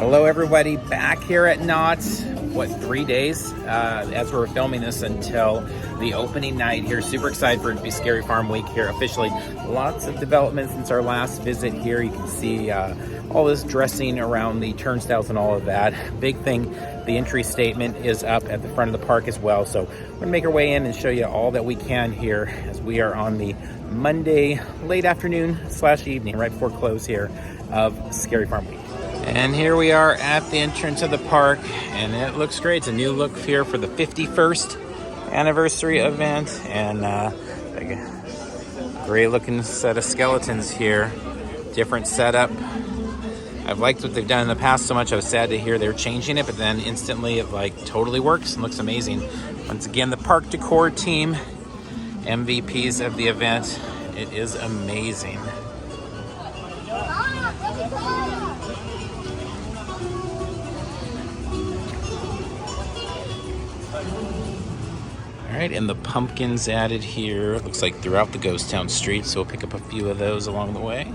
Hello everybody, back here at Knott. What, 3 days as we're filming this until the opening night here. Super excited for it to be Scary Farm Week here officially. Lots of development since our last visit here. You can see all this dressing around the turnstiles and all of that. Big thing, the entry statement is up at the front of the park as well. So we're gonna make our way in and show you all that we can here as we are on the Monday late afternoon / evening, right before close here of Scary Farm Week. And here we are at the entrance of the park, and it looks great. It's a new look here for the 51st anniversary event, and a great looking set of skeletons here. Different setup. I've liked what they've done in the past so much. I was sad to hear they're changing it, but then instantly it like totally works and looks amazing. Once again, the park decor team, MVPs of the event. It is amazing. All right, and the pumpkins added here. It looks like throughout the Ghost Town street, so we'll pick up a few of those along the way.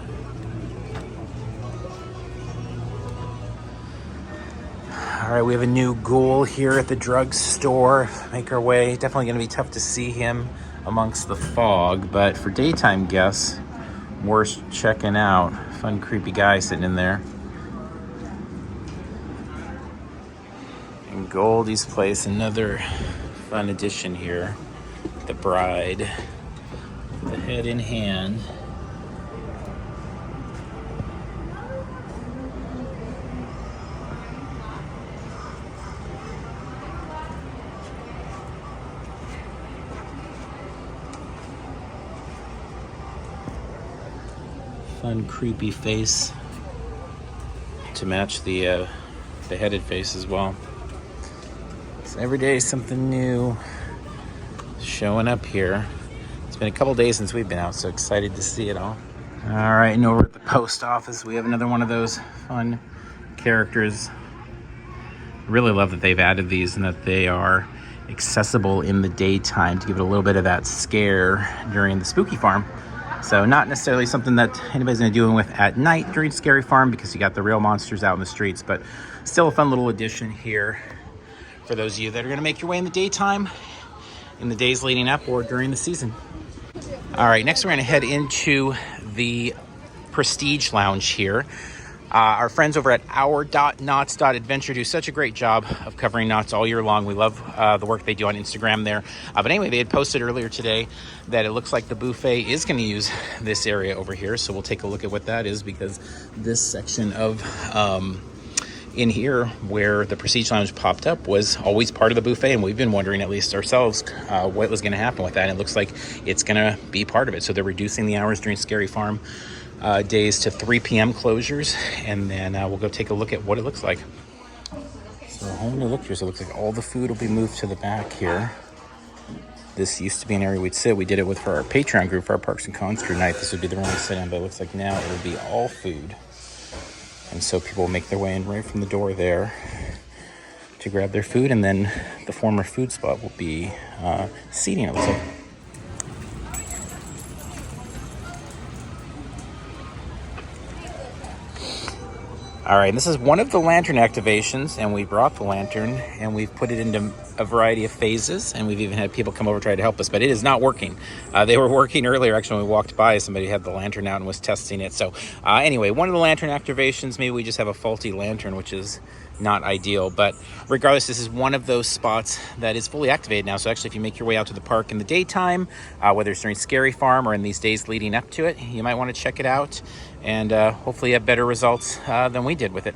All right, we have a new Ghoul here at the drugstore. Make our way. Definitely gonna be tough to see him amongst the fog, but for daytime guests, worth checking out. Fun, creepy guy sitting in there. And Goldie's Place, another fun addition here. The bride, the head in hand. Fun, creepy face to match the headed face as well. So every day something new showing up here. It's been a couple days since we've been out, so excited to see it all. All right, and over at the post office, we have another one of those fun characters. Really love that they've added these and that they are accessible in the daytime to give it a little bit of that scare during the spooky farm. So not necessarily something that anybody's gonna do with at night during Scary Farm because you got the real monsters out in the streets, but still a fun little addition here for those of you that are gonna make your way in the daytime, in the days leading up or during the season. All right, next we're gonna head into the Prestige Lounge here. Our friends over at our.knotts.adventure do such a great job of covering Knotts all year long. We love the work they do on Instagram there. But anyway, they had posted earlier today that it looks like the buffet is going to use this area over here. So we'll take a look at what that is, because this section of in here where the Prestige Lounge popped up was always part of the buffet, and we've been wondering, at least ourselves, what was going to happen with that. And it looks like it's going to be part of it. So they're reducing the hours during Scary Farm days to 3 p.m. closures, and then we'll go take a look at what it looks like. So a whole new look here. So it looks like all the food will be moved to the back here. This used to be an area we'd sit. We did it for our Patreon group for our Parks and Cons crew night. This would be the wrong sit-down, but it looks like now it will be all food. And so people will make their way in right from the door there to grab their food, and then the former food spot will be seating, it looks like. All right, and this is one of the lantern activations, and we brought the lantern and we've put it into a variety of phases, and we've even had people come over try to help us, but it is not working. They were working earlier, actually, when we walked by. Somebody had the lantern out and was testing it. So anyway, one of the lantern activations, maybe we just have a faulty lantern, which is not ideal, but regardless, this is one of those spots that is fully activated now. So actually, if you make your way out to the park in the daytime, whether it's during Scary Farm or in these days leading up to it, you might want to check it out and hopefully have better results than we did with it.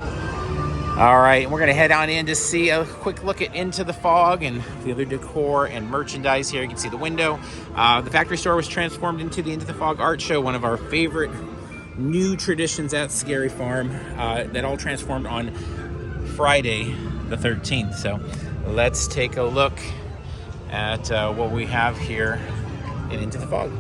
All right, we're gonna head on in to see a quick look at Into the Fog and the other decor and merchandise here. You can see the window. The factory store was transformed into the Into the Fog art show, one of our favorite new traditions at Scary Farm, that all transformed on Friday the 13th. So let's take a look at what we have here in Into the Fog.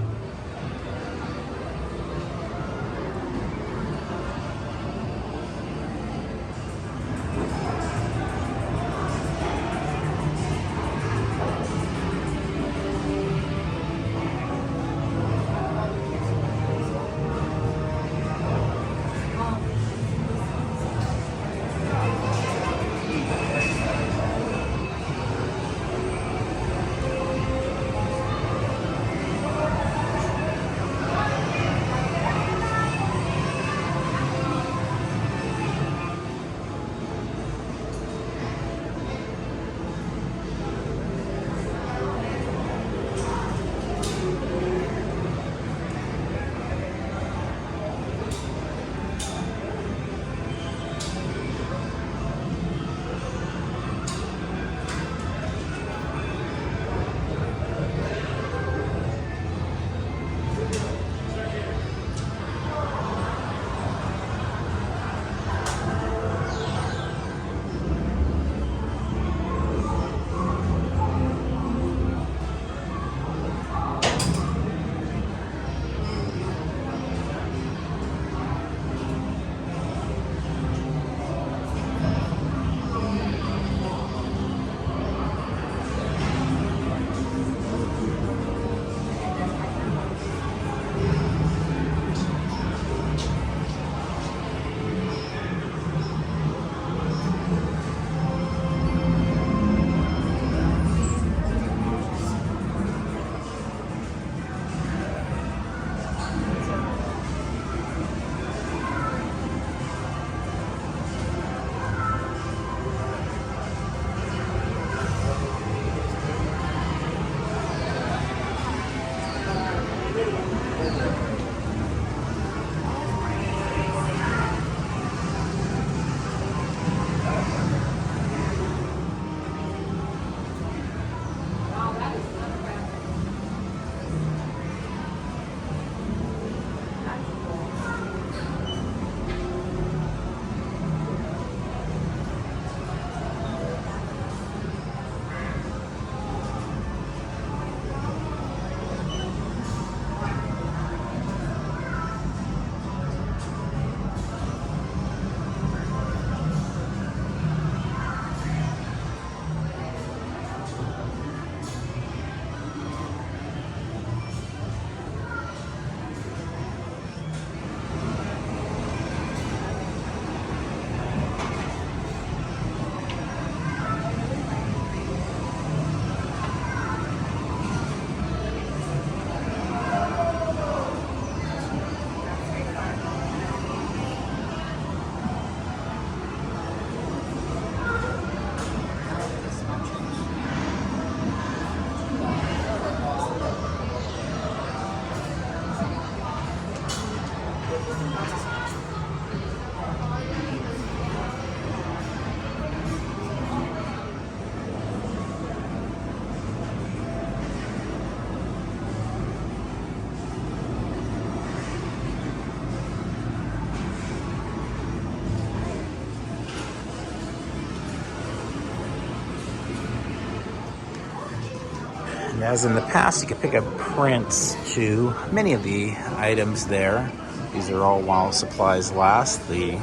And as in the past, you could pick up prints to many of the items there. These are all while supplies last. The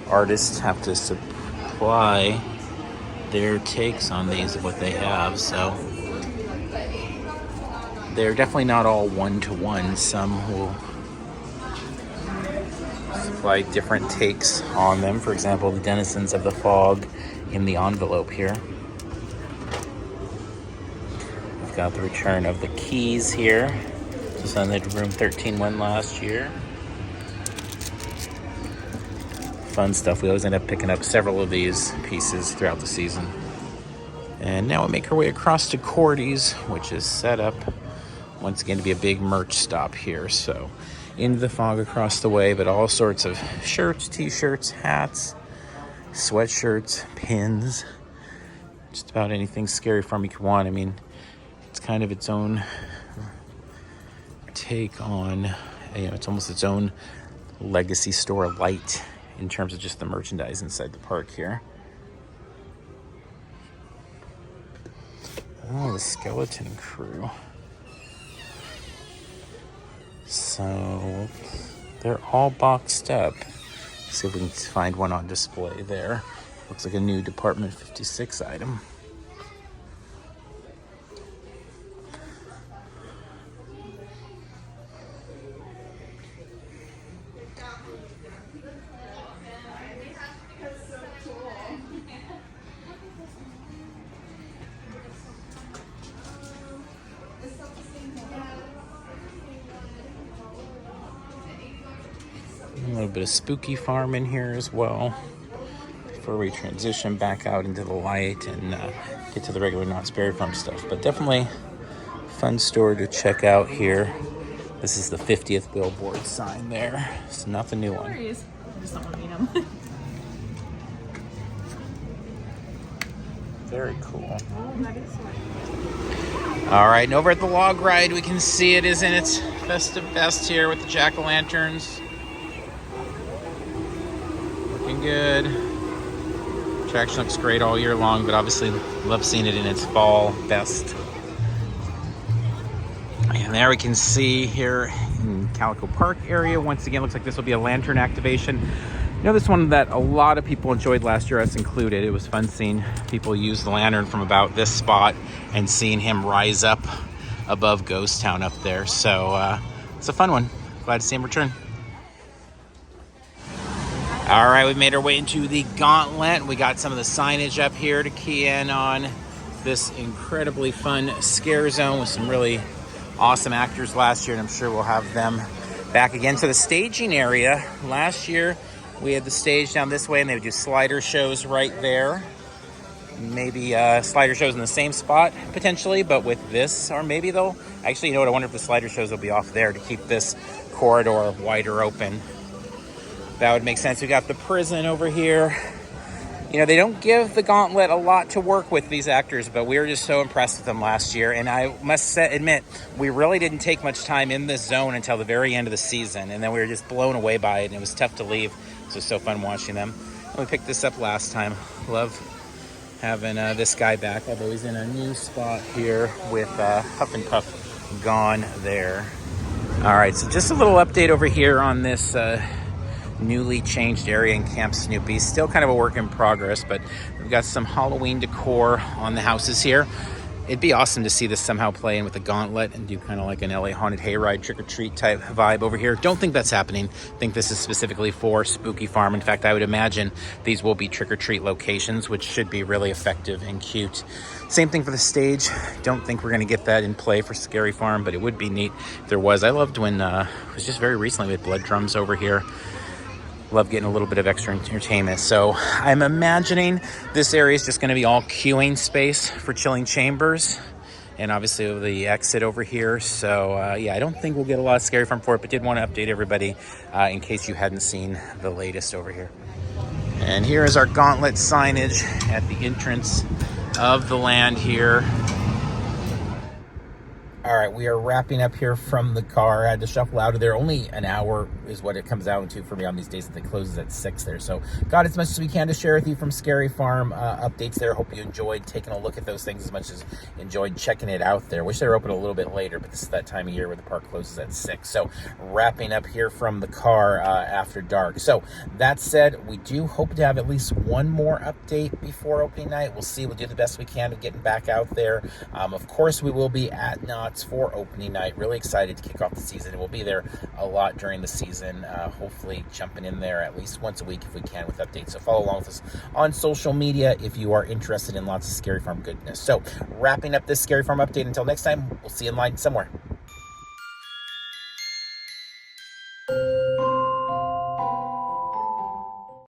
artists have to supply their takes on these of what they have, so they're definitely not all one-to-one. Some will supply different takes on them. For example, the Denizens of the Fog in the envelope here. We've got the return of the keys here. Just on the room 13 one last year. Fun stuff. We always end up picking up several of these pieces throughout the season. And now we make our way across to Cordy's, which is set up once again to be a big merch stop here. So into the fog across the way, but all sorts of shirts, t-shirts, hats, sweatshirts, pins, just about anything Scary Farm you could want. I mean, it's kind of its own take on, it's almost its own legacy store light in terms of just the merchandise inside the park here. Oh, the skeleton crew. So they're all boxed up. Let's see if we can find one on display there. Looks like a new Department 56 item. A little bit of Spooky Farm in here as well before we transition back out into the light and get to the regular Knott's Berry Farm stuff. But definitely a fun store to check out here. This is the 50th billboard sign there. It's not the new one. I just don't want to meet him. Very cool. All right, and over at the log ride, we can see it is in its festive best here with the jack-o'-lanterns. Looking good. Attraction looks great all year long, but obviously love seeing it in its fall best. And there we can see here in Calico Park area, once again, looks like this will be a lantern activation. You know, this one that a lot of people enjoyed last year, us included. It was fun seeing people use the lantern from about this spot and seeing him rise up above Ghost Town up there. So it's a fun one. Glad to see him return. All right, we made our way into the Gauntlet. We got some of the signage up here to key in on this incredibly fun scare zone with some really awesome actors last year, and I'm sure we'll have them back again. So the staging area, last year we had the stage down this way, and they would do slider shows right there. Maybe slider shows in the same spot, potentially, but with this, or maybe they'll... Actually, you know what, I wonder if the slider shows will be off there to keep this corridor wider open. That would make sense. We got the prison over here. You know, they don't give the Gauntlet a lot to work with, these actors, but we were just so impressed with them last year. And I must admit, we really didn't take much time in this zone until the very end of the season. And then we were just blown away by it, and it was tough to leave. So it was so fun watching them. And we picked this up last time. Love having this guy back, although he's in a new spot here with Huff and Puff gone there. All right, so just a little update over here on this newly changed area in Camp Snoopy. Still kind of a work in progress, but we've got some Halloween decor on the houses here. It'd be awesome to see this somehow play in with the Gauntlet and do kind of like an LA Haunted Hayride trick-or-treat type vibe over here. Don't think that's happening. Think this is specifically for Spooky Farm. In fact, I would imagine these will be trick-or-treat locations, which should be really effective and cute. Same thing for the stage. Don't think we're going to get that in play for Scary Farm, but it would be neat if there was. I loved when it was just very recently we had blood drums over here. Love getting a little bit of extra entertainment. So I'm imagining this area is just going to be all queuing space for Chilling Chambers, and obviously the exit over here. So yeah, I don't think we'll get a lot of Scary Farm for it, but did want to update everybody in case you hadn't seen the latest over here. And here is our Gauntlet signage at the entrance of the land here. All right, we are wrapping up here from the car. I had to shuffle out of there. Only an hour is what it comes out to for me on these days that it closes at 6 there. So got as much as we can to share with you from Scary Farm updates there. Hope you enjoyed taking a look at those things as much as enjoyed checking it out there. Wish they were open a little bit later, but this is that time of year where the park closes at 6. So wrapping up here from the car after dark. So that said, we do hope to have at least one more update before opening night. We'll see. We'll do the best we can of getting back out there. Of course, we will be at Knott for opening night. Really excited to kick off the season. We'll be there a lot during the season, hopefully jumping in there at least once a week if we can with updates. So follow along with us on social media if you are interested in lots of Scary Farm goodness. So wrapping up this Scary Farm update. Until next time, we'll see you in line somewhere.